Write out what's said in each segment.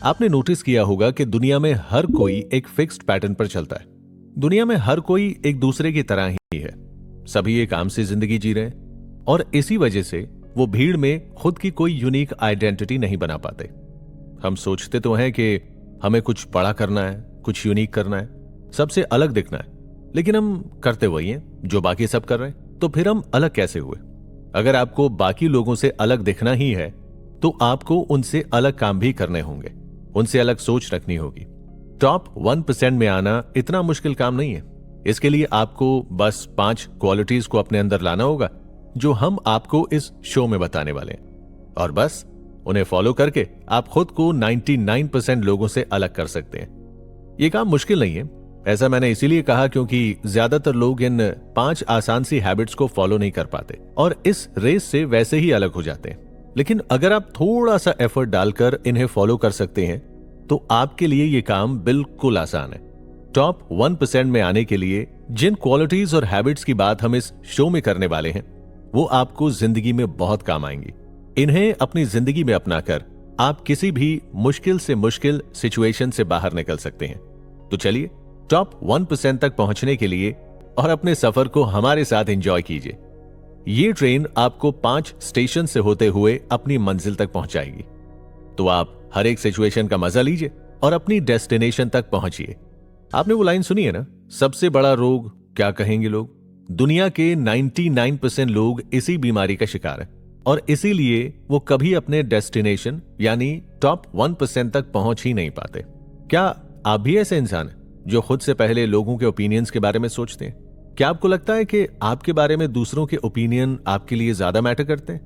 आपने नोटिस किया होगा कि दुनिया में हर कोई एक फिक्स्ड पैटर्न पर चलता है। दुनिया में हर कोई एक दूसरे की तरह ही है। सभी एक आम सी जिंदगी जी रहे हैं और इसी वजह से वो भीड़ में खुद की कोई यूनिक आइडेंटिटी नहीं बना पाते। हम सोचते तो हैं कि हमें कुछ बड़ा करना है, कुछ यूनिक करना है, सबसे अलग दिखना है, लेकिन हम करते वही हैं जो बाकी सब कर रहे हैं। तो फिर हम अलग कैसे हुए? अगर आपको बाकी लोगों से अलग दिखना ही है तो आपको उनसे अलग काम भी करने होंगे, उनसे अलग सोच रखनी होगी। टॉप 1% में आना इतना मुश्किल काम नहीं है। इसके लिए आपको बस 5 क्वालिटीज को अपने अंदर लाना होगा जो हम आपको इस शो में बताने वाले हैं, और बस उन्हें फॉलो करके आप खुद को 99% लोगों से अलग कर सकते हैं। यह काम मुश्किल नहीं है। ऐसा मैंने इसीलिए कहा क्योंकि ज्यादातर लोग इन 5 आसान सी हैबिट्स को फॉलो नहीं कर पाते और इस रेस से वैसे ही अलग हो जाते हैं। लेकिन अगर आप थोड़ा सा एफर्ट डालकर इन्हें फॉलो कर सकते हैं तो आपके लिए यह काम बिल्कुल आसान है। टॉप 1% में आने के लिए जिन क्वालिटीज और हैबिट्स की बात हम इस शो में करने वाले हैं वो आपको जिंदगी में बहुत काम आएंगी। इन्हें अपनी जिंदगी में अपनाकर आप किसी भी मुश्किल से मुश्किल सिचुएशन से बाहर निकल सकते हैं। तो चलिए टॉप 1% तक पहुंचने के लिए और अपने सफर को हमारे साथ एंजॉय कीजिए। ये ट्रेन आपको 5 स्टेशन से होते हुए अपनी मंजिल तक पहुंचाएगी। तो आप हर एक सिचुएशन का मजा लीजिए और अपनी डेस्टिनेशन तक पहुंचिए। आपने वो लाइन सुनी है ना, सबसे बड़ा रोग क्या कहेंगे लोग? दुनिया के 99% लोग इसी बीमारी का शिकार हैं और इसीलिए वो कभी अपने डेस्टिनेशन यानी टॉप 1% तक पहुंच ही नहीं पाते। क्या आप भी ऐसे इंसान हैं जो खुद से पहले लोगों के ओपिनियंस के बारे में सोचते हैं? क्या आपको लगता है कि आपके बारे में दूसरों के ओपिनियन आपके लिए ज्यादा मैटर करते हैं?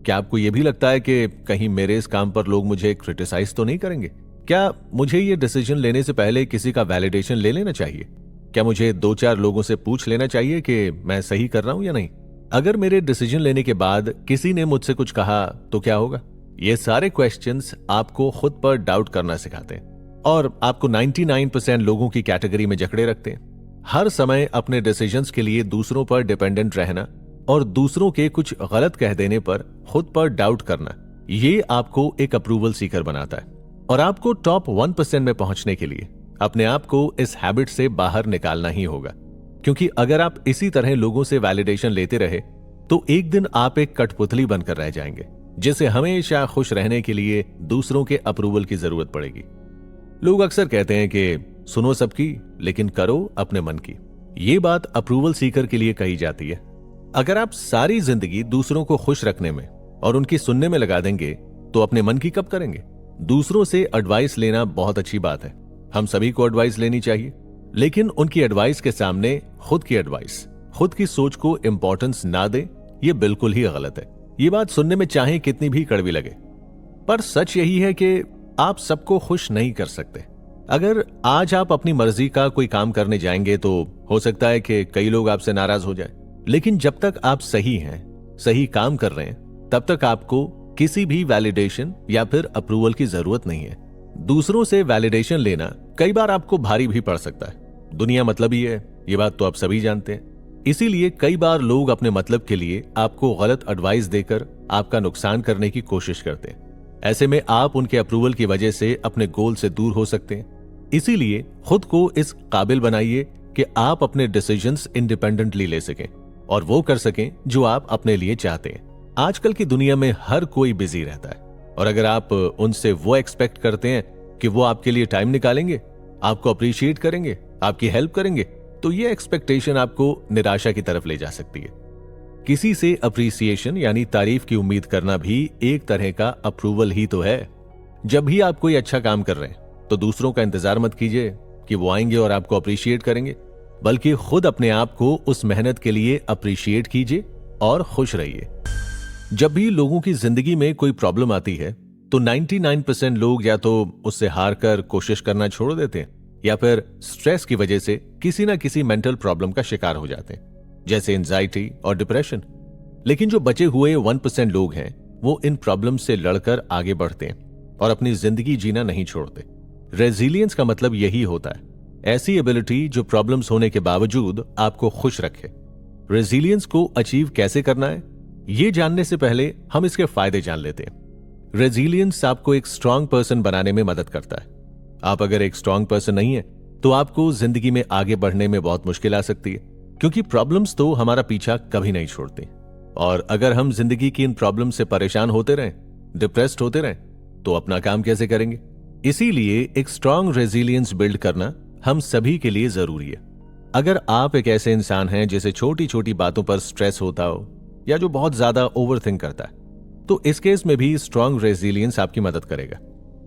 क्या आपको यह भी लगता है कि कहीं मेरे इस काम पर लोग मुझे क्रिटिसाइज तो नहीं करेंगे? क्या मुझे ये डिसीजन लेने से पहले किसी का वैलिडेशन ले लेना चाहिए? क्या मुझे 2-4 लोगों से पूछ लेना चाहिए कि मैं सही कर रहा हूं या नहीं? अगर मेरे डिसीजन लेने के बाद किसी ने मुझसे कुछ कहा तो क्या होगा? ये सारे क्वेश्चंस आपको खुद पर डाउट करना सिखाते हैं और आपको 99% लोगों की कैटेगरी में जकड़े रखते हैं। हर समय अपने डिसीजंस के लिए दूसरों पर डिपेंडेंट रहना और दूसरों के कुछ गलत कह देने पर खुद पर डाउट करना, ये आपको एक अप्रूवल सीकर बनाता है। और आपको टॉप 1% में पहुंचने के लिए अपने आप को इस हैबिट से बाहर निकालना ही होगा, क्योंकि अगर आप इसी तरह लोगों से वैलिडेशन लेते रहे तो एक दिन आप एक कठपुतली बनकर रह जाएंगे जिसे हमेशा खुश रहने के लिए दूसरों के अप्रूवल की जरूरत पड़ेगी। लोग अक्सर कहते हैं कि सुनो सबकी लेकिन करो अपने मन की। ये बात अप्रूवल सीकर के लिए कही जाती है। अगर आप सारी जिंदगी दूसरों को खुश रखने में और उनकी सुनने में लगा देंगे तो अपने मन की कब करेंगे? दूसरों से एडवाइस लेना बहुत अच्छी बात है, हम सभी को एडवाइस लेनी चाहिए, लेकिन उनकी एडवाइस के सामने खुद की एडवाइस, खुद की सोच को इंपॉर्टेंस ना दे, ये बिल्कुल ही गलत है। ये बात सुनने में चाहे कितनी भी कड़वी लगे, पर सच यही है कि आप सबको खुश नहीं कर सकते। अगर आज आप अपनी मर्जी का कोई काम करने जाएंगे तो हो सकता है कि कई लोग आपसे नाराज हो जाएं, लेकिन जब तक आप सही हैं, सही काम कर रहे हैं, तब तक आपको किसी भी वैलिडेशन या फिर अप्रूवल की जरूरत नहीं है। दूसरों से वैलिडेशन लेना कई बार आपको भारी भी पड़ सकता है। दुनिया मतलबी है, ये बात तो आप सभी जानते हैं। इसीलिए कई बार लोग अपने मतलब के लिए आपको गलत एडवाइस देकर आपका नुकसान करने की कोशिश करते हैं। ऐसे में आप उनके अप्रूवल की वजह से अपने गोल से दूर हो सकते हैं। इसीलिए खुद को इस काबिल बनाइए कि आप अपने डिसीजंस इंडिपेंडेंटली ले सकें और वो कर सकें जो आप अपने लिए चाहते हैं। आजकल की दुनिया में हर कोई बिजी रहता है और अगर आप उनसे वो एक्सपेक्ट करते हैं कि वो आपके लिए टाइम निकालेंगे, आपको अप्रिशिएट करेंगे, आपकी हेल्प करेंगे, तो ये एक्सपेक्टेशन आपको निराशा की तरफ ले जा सकती है। किसी से अप्रिसिएशन यानी तारीफ की उम्मीद करना भी एक तरह का अप्रूवल ही तो है। जब भी आप कोई अच्छा काम कर रहे हैं तो दूसरों का इंतजार मत कीजिए कि वो आएंगे और आपको अप्रिशिएट करेंगे, बल्कि खुद अपने आप को उस मेहनत के लिए अप्रिशिएट कीजिए और खुश रहिए। जब भी लोगों की जिंदगी में कोई प्रॉब्लम आती है तो 99% लोग या तो उससे हार कर कोशिश करना छोड़ देते हैं या फिर स्ट्रेस की वजह से किसी ना किसी मेंटल प्रॉब्लम का शिकार हो जाते हैं, जैसे एंजाइटी और डिप्रेशन। लेकिन जो बचे हुए 1% लोग हैं वो इन प्रॉब्लम से लड़कर आगे बढ़ते हैं और अपनी जिंदगी जीना नहीं छोड़ते। रेजिलियंस का मतलब यही होता है, ऐसी एबिलिटी जो प्रॉब्लम्स होने के बावजूद आपको खुश रखे। रेजिलियंस को अचीव कैसे करना है, ये जानने से पहले हम इसके फायदे जान लेते हैं। रेजिलियंस आपको एक स्ट्रांग पर्सन बनाने में मदद करता है। आप अगर एक स्ट्रांग पर्सन नहीं है तो आपको जिंदगी में आगे बढ़ने में बहुत मुश्किल आ सकती है, क्योंकि प्रॉब्लम्स तो हमारा पीछा कभी नहीं छोड़ती। और अगर हम जिंदगी की इन प्रॉब्लम से परेशान होते रहें, डिप्रेस्ड होते रहें, तो अपना काम कैसे करेंगे? इसीलिए एक स्ट्रांग रेजिलियंस बिल्ड करना हम सभी के लिए जरूरी है। अगर आप एक ऐसे इंसान हैं जिसे छोटी छोटी बातों पर स्ट्रेस होता हो या जो बहुत ज्यादा ओवरथिंक करता है, तो इस केस में भी स्ट्रांग रेजिलियंस आपकी मदद करेगा,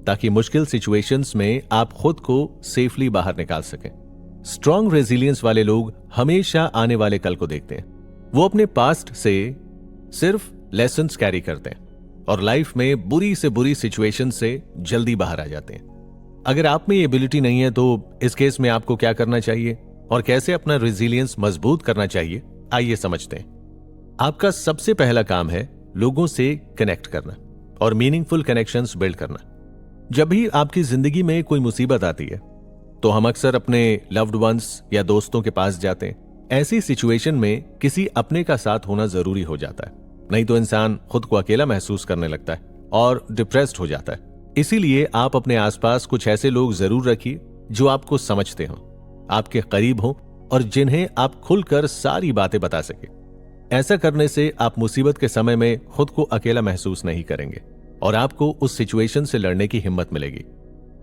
ताकि मुश्किल सिचुएशंस में आप खुद को सेफली बाहर निकाल सकें। स्ट्रांग रेजिलियंस वाले लोग हमेशा आने वाले कल को देखते हैं। वो अपने पास्ट से सिर्फ लेसन्स कैरी करते हैं और लाइफ में बुरी से बुरी सिचुएशन से जल्दी बाहर आ जाते हैं। अगर आप में ये एबिलिटी नहीं है तो इस केस में आपको क्या करना चाहिए और कैसे अपना रेजिलियंस मजबूत करना चाहिए, आइए समझते हैं। आपका सबसे पहला काम है लोगों से कनेक्ट करना और मीनिंगफुल कनेक्शंस बिल्ड करना। जब भी आपकी जिंदगी में कोई मुसीबत आती है तो हम अक्सर अपने लव्ड वंस या दोस्तों के पास जाते हैं। ऐसी सिचुएशन में किसी अपने का साथ होना जरूरी हो जाता है, नहीं तो इंसान खुद को अकेला महसूस करने लगता है और डिप्रेस्ड हो जाता है। इसीलिए आप अपने आसपास कुछ ऐसे लोग जरूर रखिए जो आपको समझते हों, आपके करीब हों और जिन्हें आप खुलकर सारी बातें बता सके। ऐसा करने से आप मुसीबत के समय में खुद को अकेला महसूस नहीं करेंगे और आपको उस सिचुएशन से लड़ने की हिम्मत मिलेगी।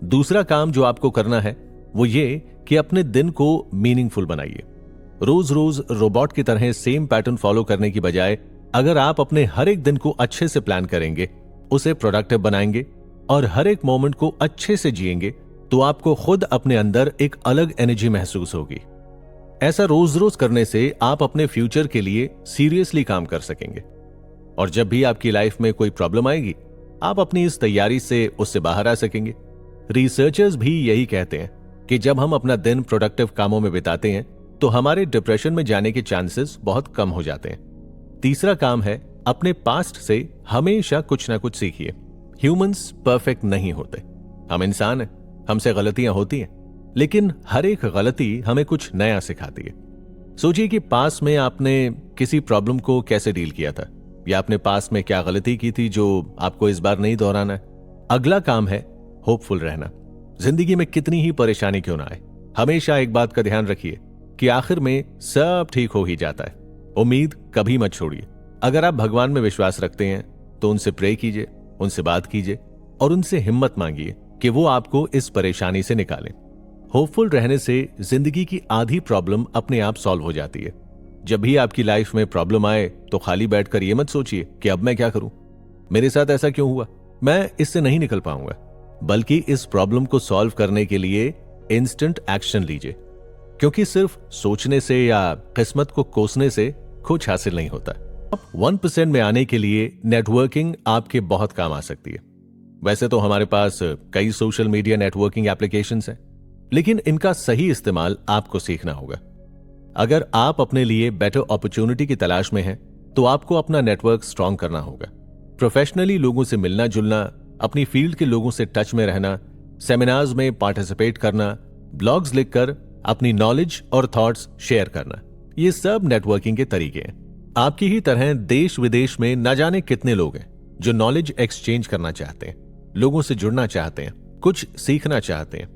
दूसरा काम जो आपको करना है वो ये कि अपने दिन को मीनिंगफुल बनाइए। रोज रोज रोबोट की तरह सेम पैटर्न फॉलो करने की बजाय अगर आप अपने हर एक दिन को अच्छे से प्लान करेंगे, उसे प्रोडक्टिव बनाएंगे और हर एक मोमेंट को अच्छे से जिएंगे, तो आपको खुद अपने अंदर एक अलग एनर्जी महसूस होगी। ऐसा रोज रोज करने से आप अपने फ्यूचर के लिए सीरियसली काम कर सकेंगे और जब भी आपकी लाइफ में कोई प्रॉब्लम आएगी, आप अपनी इस तैयारी से उससे बाहर आ सकेंगे। रिसर्चर्स भी यही कहते हैं कि जब हम अपना दिन प्रोडक्टिव कामों में बिताते हैं तो हमारे डिप्रेशन में जाने के चांसेस बहुत कम हो जाते हैं। तीसरा काम है अपने पास्ट से हमेशा कुछ ना कुछ सीखिए। ह्यूमंस परफेक्ट नहीं होते, हम इंसान हैं, हमसे गलतियां होती हैं, लेकिन हर एक गलती हमें कुछ नया सिखाती है। सोचिए कि पास में आपने किसी प्रॉब्लम को कैसे डील किया था या आपने पास में क्या गलती की थी जो आपको इस बार नहीं दोहराना है। अगला काम है होपफुल रहना। जिंदगी में कितनी ही परेशानी क्यों ना आए, हमेशा एक बात का ध्यान रखिए कि आखिर में सब ठीक हो ही जाता है। उम्मीद कभी मत छोड़िए। अगर आप भगवान में विश्वास रखते हैं तो उनसे प्रे कीजिए, उनसे बात कीजिए और उनसे हिम्मत मांगिए कि वो आपको इस परेशानी से निकालें। होपफुल रहने से जिंदगी की आधी प्रॉब्लम अपने आप सॉल्व हो जाती है। जब भी आपकी लाइफ में प्रॉब्लम आए तो खाली बैठकर ये मत सोचिए कि अब मैं क्या करूं, मेरे साथ ऐसा क्यों हुआ, मैं इससे नहीं निकल पाऊंगा, बल्कि इस प्रॉब्लम को सॉल्व करने के लिए इंस्टेंट एक्शन लीजिए, क्योंकि सिर्फ सोचने से या किस्मत को कोसने से कुछ हासिल नहीं होता। 1% में आने के लिए नेटवर्किंग आपके बहुत काम आ सकती है। वैसे तो हमारे पास कई सोशल मीडिया नेटवर्किंग एप्लीकेशंस हैं, लेकिन इनका सही इस्तेमाल आपको सीखना होगा। अगर आप अपने लिए बेटर अपॉर्चुनिटी की तलाश में हैं, तो आपको अपना नेटवर्क स्ट्रांग करना होगा। प्रोफेशनली लोगों से मिलना जुलना, अपनी फील्ड के लोगों से टच में रहना, सेमिनार्स में पार्टिसिपेट करना, ब्लॉग्स लिखकर अपनी नॉलेज और थॉट्स शेयर करना, ये सब नेटवर्किंग के तरीके हैं। आपकी ही तरह देश विदेश में न जाने कितने लोग हैं जो नॉलेज एक्सचेंज करना चाहते हैं, लोगों से जुड़ना चाहते हैं, कुछ सीखना चाहते हैं।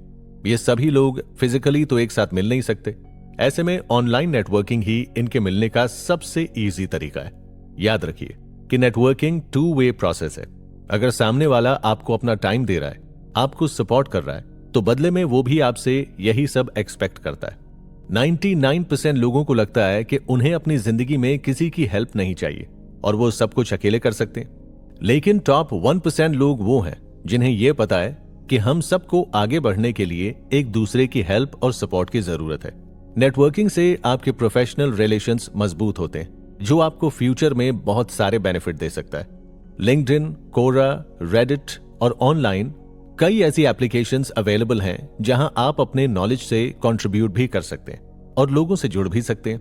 ये सभी लोग फिजिकली तो एक साथ मिल नहीं सकते। ऐसे में ऑनलाइन नेटवर्किंग ही इनके मिलने का सबसे इजी तरीका है। याद रखिए कि नेटवर्किंग 2 वे प्रोसेस है। अगर सामने वाला आपको अपना टाइम दे रहा है, आपको सपोर्ट कर रहा है, तो बदले में वो भी आपसे यही सब एक्सपेक्ट करता है। 99% लोगों को लगता है कि उन्हें अपनी जिंदगी में किसी की हेल्प नहीं चाहिए और वो सब कुछ अकेले कर सकते हैं। लेकिन टॉप 1% लोग वो हैं जिन्हें यह पता है कि हम सबको आगे बढ़ने के लिए एक दूसरे की हेल्प और सपोर्ट की जरूरत है। नेटवर्किंग से आपके प्रोफेशनल रिलेशंस मजबूत होते हैं, जो आपको फ्यूचर में बहुत सारे बेनिफिट दे सकता है। लिंक्डइन, कोरा, रेडिट और ऑनलाइन कई ऐसी एप्लीकेशंस अवेलेबल हैं जहां आप अपने नॉलेज से कंट्रीब्यूट भी कर सकते हैं और लोगों से जुड़ भी सकते हैं।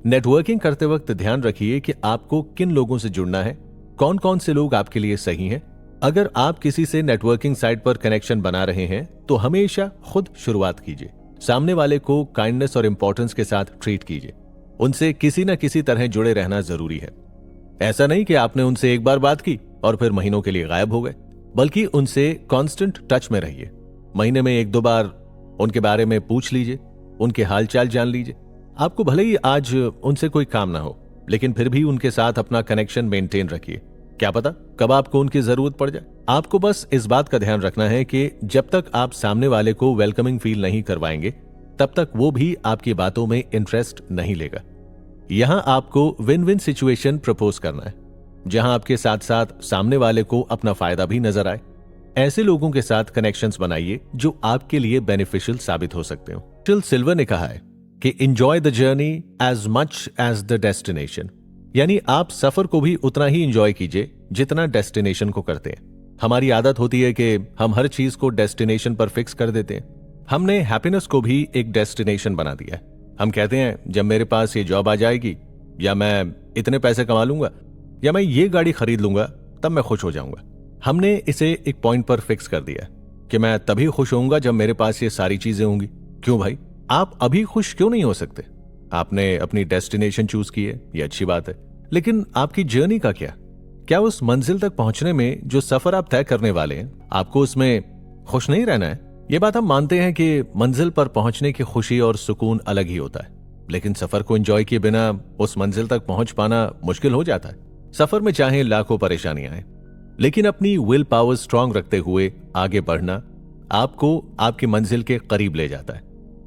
नेटवर्किंग करते वक्त ध्यान रखिए कि आपको किन लोगों से जुड़ना है, कौन कौन से लोग आपके लिए सही हैं। अगर आप किसी से नेटवर्किंग साइट पर कनेक्शन बना रहे हैं तो हमेशा खुद शुरुआत कीजिए। सामने वाले को काइंडनेस और इंपॉर्टेंस के साथ ट्रीट कीजिए। उनसे किसी न किसी तरह जुड़े रहना जरूरी है। ऐसा नहीं कि आपने उनसे एक बार बात की और फिर महीनों के लिए गायब हो गए। बल्कि उनसे कांस्टेंट टच में रहिए। महीने में 1-2 बार उनके बारे में पूछ लीजिए, उनके हालचाल जान लीजिए। आपको भले ही आज उनसे कोई काम ना हो, लेकिन फिर भी उनके साथ अपना कनेक्शन मेंटेन रखिए। क्या पता कब आपको उनकी जरूरत पड़ जाए। आपको बस इस बात का ध्यान रखना है कि जब तक आप सामने वाले को वेलकमिंग फील नहीं करवाएंगे, तब तक वो भी आपकी बातों में इंटरेस्ट नहीं लेगा। यहां आपको विन विन सिचुएशन प्रपोज करना है, जहां आपके साथ साथ सामने वाले को अपना फायदा भी नजर आए। ऐसे लोगों के साथ कनेक्शंस बनाइए जो आपके लिए बेनिफिशियल साबित हो सकते हो। टिल सिल्वर ने कहा है कि enjoy the journey as much as the destination, यानी आप सफर को भी उतना ही एंजॉय कीजिए जितना डेस्टिनेशन को करते हैं। हमारी आदत होती है कि हम हर चीज को डेस्टिनेशन पर फिक्स कर देते हैं। हमने हैप्पीनेस को भी एक डेस्टिनेशन बना दिया है। हम कहते हैं जब मेरे पास ये जॉब आ जाएगी, या मैं इतने पैसे कमा लूंगा, या मैं ये गाड़ी खरीद लूंगा, तब मैं खुश हो जाऊंगा। हमने इसे एक पॉइंट पर फिक्स कर दिया कि मैं तभी खुश होऊंगा जब मेरे पास ये सारी चीजें होंगी। क्यों भाई, आप अभी खुश क्यों नहीं हो सकते? आपने अपनी डेस्टिनेशन चूज की है, ये अच्छी बात है, लेकिन आपकी जर्नी का क्या उस मंजिल तक पहुंचने में जो सफर आप तय करने वाले हैं, आपको उसमें खुश नहीं रहना है? ये बात हम मानते हैं कि मंजिल पर पहुंचने की खुशी और सुकून अलग ही होता है, लेकिन सफर को एंजॉय किए बिना उस मंजिल तक पहुंच पाना मुश्किल हो जाता है। सफर में चाहे लाखों परेशानियां आए, लेकिन अपनी विल पावर स्ट्रांग रखते हुए आगे बढ़ना आपको आपकी मंजिल के करीब ले जाता है।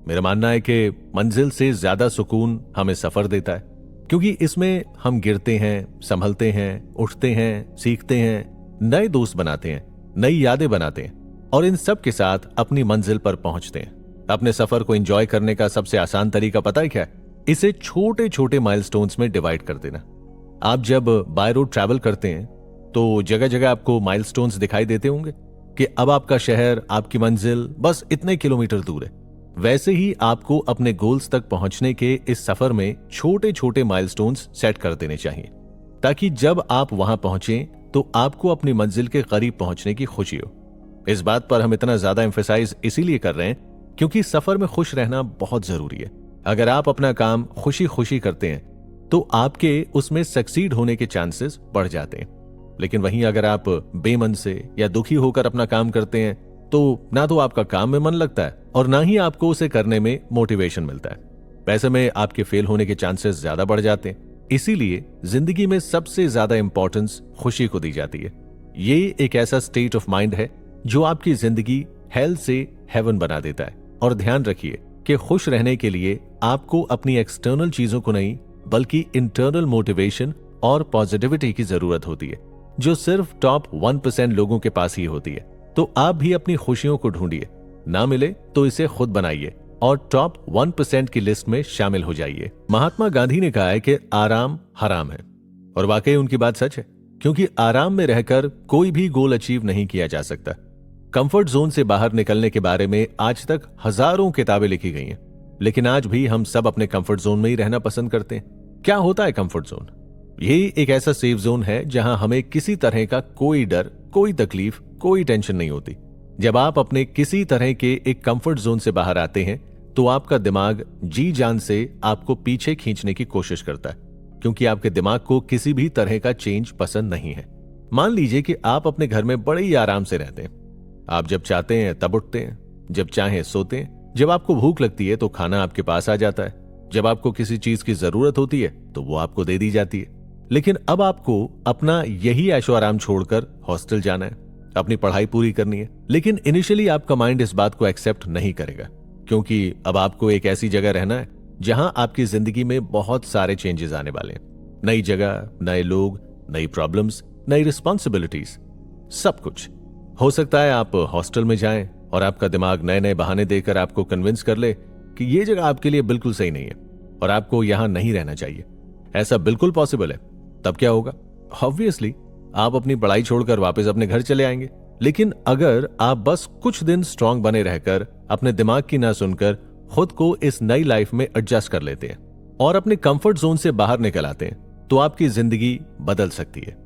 मेरा मानना है कि मंजिल से ज्यादा सुकून हमें सफर देता है, क्योंकि इसमें हम गिरते हैं, संभलते हैं, उठते हैं, सीखते हैं, नए दोस्त बनाते हैं, नई यादें बनाते हैं, और इन सब के साथ अपनी मंजिल पर पहुंचते हैं। अपने सफर को एंजॉय करने का सबसे आसान तरीका पता है क्या है? इसे छोटे छोटे माइलस्टोन्स में डिवाइड कर देना। आप जब बाय रोड ट्रैवल करते हैं तो जगह जगह आपको माइलस्टोन्स दिखाई देते होंगे कि अब आपका शहर, आपकी मंजिल बस इतने किलोमीटर दूर है। वैसे ही आपको अपने गोल्स तक पहुंचने के इस सफर में छोटे छोटे माइलस्टोन्स सेट कर देने चाहिए, ताकि जब आप वहां पहुंचें तो आपको अपनी मंजिल के करीब पहुंचने की खुशी हो। इस बात पर हम इतना ज्यादा एम्फेसाइज इसीलिए कर रहे हैं क्योंकि सफर में खुश रहना बहुत जरूरी है। अगर आप अपना काम खुशी खुशी करते हैं तो आपके उसमें सक्सीड होने के चांसेस बढ़ जाते हैं, लेकिन वहीं अगर आप बेमन से या दुखी होकर अपना काम करते हैं तो ना तो आपका काम में मन लगता है और ना ही आपको उसे करने में मोटिवेशन मिलता है। पैसे में आपके फेल होने के चांसेस ज्यादा बढ़ जाते हैं। इसीलिए जिंदगी में सबसे ज्यादा इंपॉर्टेंस खुशी को दी जाती है। ये एक ऐसा स्टेट ऑफ माइंड है जो आपकी जिंदगी हेल से हेवन बना देता है। और ध्यान रखिए कि खुश रहने के लिए आपको अपनी एक्सटर्नल चीजों को नहीं, बल्कि इंटरनल मोटिवेशन और पॉजिटिविटी की जरूरत होती है, जो सिर्फ टॉप 1% लोगों के पास ही होती है। तो आप भी अपनी खुशियों को ढूंढिए, ना मिले तो इसे खुद बनाइए और टॉप 1% की लिस्ट में शामिल हो जाइए। महात्मा गांधी ने कहा है कि आराम हराम है, और वाकई उनकी बात सच है, क्योंकि आराम में रहकर कोई भी गोल अचीव नहीं किया जा सकता। कंफर्ट जोन से बाहर निकलने के बारे में आज तक हजारों किताबें लिखी गई हैं, लेकिन आज भी हम सब अपने कंफर्ट जोन में ही रहना पसंद करते हैं। क्या होता है कंफर्ट जोन? यही एक ऐसा सेफ जोन है जहां हमें किसी तरह का कोई डर, कोई तकलीफ, कोई टेंशन नहीं होती। जब आप अपने किसी तरह के एक कंफर्ट जोन से बाहर आते हैं तो आपका दिमाग जी जान से आपको पीछे खींचने की कोशिश करता है, क्योंकि आपके दिमाग को किसी भी तरह का चेंज पसंद नहीं है। मान लीजिए कि आप अपने घर में बड़े ही आराम से रहते हैं। आप जब चाहते हैं तब उठते हैं, जब चाहें सोते हैं, जब आपको भूख लगती है तो खाना आपके पास आ जाता है, जब आपको किसी चीज की जरूरत होती है तो वो आपको दे दी जाती है। लेकिन अब आपको अपना यही ऐशो आराम छोड़कर हॉस्टल जाना है, अपनी पढ़ाई पूरी करनी है। लेकिन इनिशियली आपका माइंड इस बात को एक्सेप्ट नहीं करेगा, क्योंकि अब आपको एक ऐसी जगह रहना है जहां आपकी जिंदगी में बहुत सारे चेंजेस आने वाले हैं। नई जगह, नए लोग, नई प्रॉब्लम्स, नई रिस्पॉन्सिबिलिटीज, सब कुछ। हो सकता है आप हॉस्टल में जाएं और आपका दिमाग नए नए बहाने देकर आपको कन्विंस कर ले कि ये जगह आपके लिए बिल्कुल सही नहीं है और आपको यहां नहीं रहना चाहिए। ऐसा बिल्कुल पॉसिबल है। तब क्या होगा? ऑब्वियसली आप अपनी पढ़ाई छोड़कर वापस अपने घर चले आएंगे। लेकिन अगर आप बस कुछ दिन स्ट्रांग बने रहकर अपने दिमाग की ना सुनकर खुद को इस नई लाइफ में एडजस्ट कर लेते हैं और अपने कंफर्ट जोन से बाहर निकल आते हैं, तो आपकी जिंदगी बदल सकती है।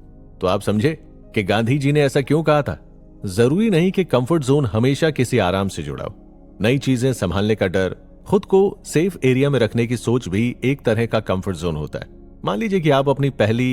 तो आप समझे कि गांधी जी ने ऐसा क्यों कहा था? जरूरी नहीं कि कंफर्ट जोन हमेशा किसी आराम से जुड़ा हो। नई चीजें संभालने का डर, खुद को सेफ एरिया में रखने की सोच भी एक तरह का कंफर्ट जोन होता है। मान लीजिए कि आप अपनी पहली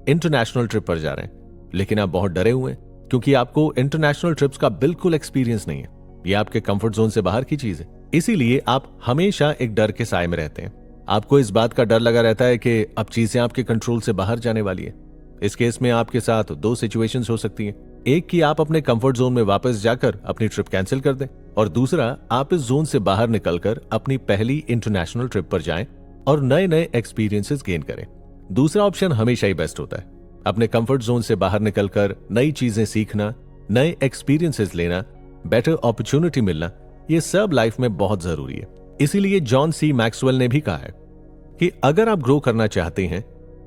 इंटरनेशनल ट्रिप पर जा रहे हैं, लेकिन आप बहुत डरे हुए हैं, क्योंकि आपको इंटरनेशनल ट्रिप्स का बिल्कुल एक्सपीरियंस नहीं है। ये आपके कंफर्ट जोन से बाहर की चीज है, इसीलिए आप हमेशा एक डर के साए में रहते हैं। आपको इस बात का डर लगा रहता है कि अब चीजें आपके कंट्रोल से बाहर जाने वाली है। इस केस में आपके साथ दो सिचुएशंस हो सकती हैं। एक कि आप अपने कंफर्ट जोन में वापस जाकर अपनी ट्रिप कैंसिल कर दें, और दूसरा आप इस जोन से बाहर निकलकर अपनी पहली इंटरनेशनल ट्रिप पर जाएं और नए नए एक्सपीरियंसेस गेन करें। दूसरा ऑप्शन हमेशा ही बेस्ट होता है। अपने कंफर्ट जोन से बाहर निकलकर नई चीजें सीखना, नए एक्सपीरियंसेस लेना, बेटर अपॉर्चुनिटी मिलना, ये सब लाइफ में बहुत जरूरी है। इसीलिए जॉन सी मैक्सवेल ने भी कहा है कि अगर आप ग्रो करना चाहते हैं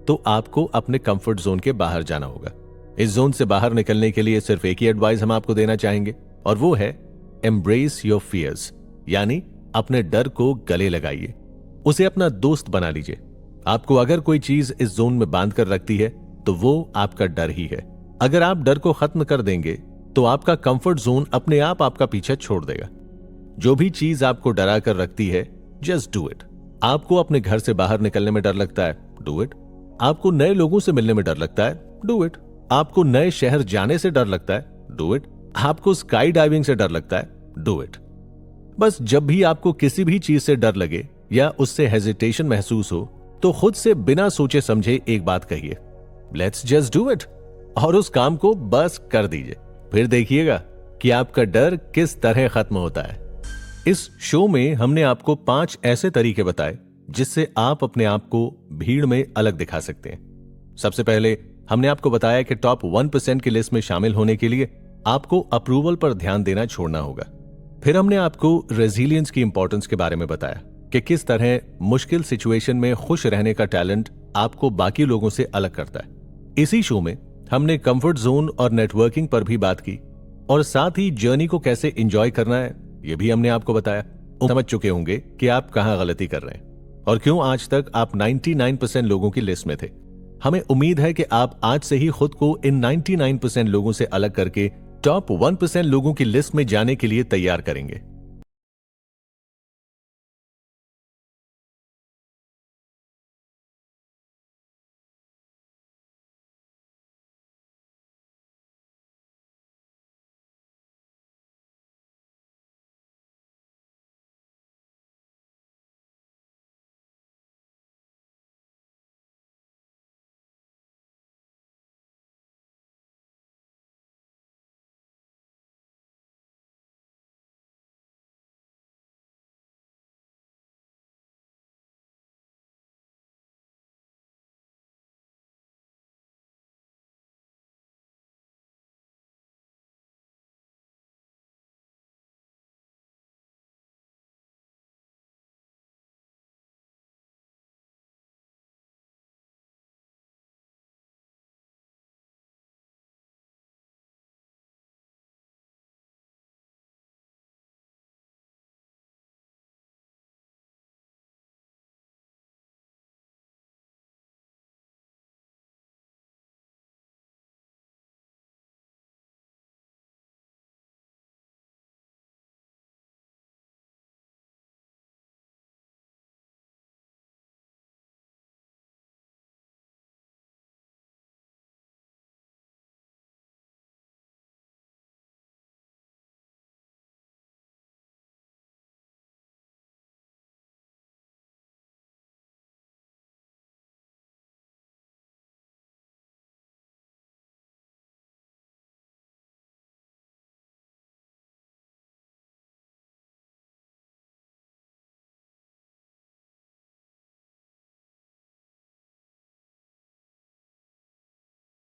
तो आपको अपने कंफर्ट जोन के बाहर जाना होगा। इस जोन से बाहर निकलने के लिए सिर्फ एक ही एडवाइस हम आपको देना चाहेंगे, और वो है एम्ब्रेस योर फियर्स, यानी अपने डर को गले लगाइए, उसे अपना दोस्त बना लीजिए। आपको अगर कोई चीज इस जोन में बांध कर रखती है तो वो आपका डर ही है। अगर आप डर को खत्म कर देंगे तो आपका कंफर्ट जोन अपने आप आपका पीछा छोड़ देगा। जो भी चीज आपको डरा कर रखती है, जस्ट डू इट। आपको अपने घर से बाहर निकलने में डर लगता है, डू इट। आपको नए लोगों से मिलने में डर लगता है, डू इट। आपको नए शहर जाने से डर लगता है, डू इट। आपको स्काई डाइविंग से डर लगता है, डू इट। बस जब भी आपको किसी भी चीज से डर लगे या उससे हेजिटेशन महसूस हो तो खुद से बिना सोचे समझे एक बात कहिए, लेट्स जस्ट डू इट, और उस काम को बस कर दीजिए। फिर देखिएगा कि आपका डर किस तरह खत्म होता है। इस शो में हमने आपको 5 ऐसे तरीके बताए जिससे आप अपने आप को भीड़ में अलग दिखा सकते हैं। सबसे पहले हमने आपको बताया कि टॉप 1% की लिस्ट में शामिल होने के लिए आपको अप्रूवल पर ध्यान देना छोड़ना होगा। फिर हमने आपको रेजिलियंस की इंपॉर्टेंस के बारे में बताया कि किस तरह मुश्किल सिचुएशन में खुश रहने का टैलेंट आपको बाकी लोगों से अलग करता है। इसी शो में हमने कंफर्ट जोन और नेटवर्किंग पर भी बात की, और साथ ही जर्नी को कैसे एंजॉय करना है ये भी हमने आपको बताया। समझ चुके होंगे कि आप कहां गलती कर रहे हैं और क्यों आज तक आप 99% लोगों की लिस्ट में थे। हमें उम्मीद है कि आप आज से ही खुद को इन 99% लोगों से अलग करके टॉप 1% लोगों की लिस्ट में जाने के लिए तैयार करेंगे।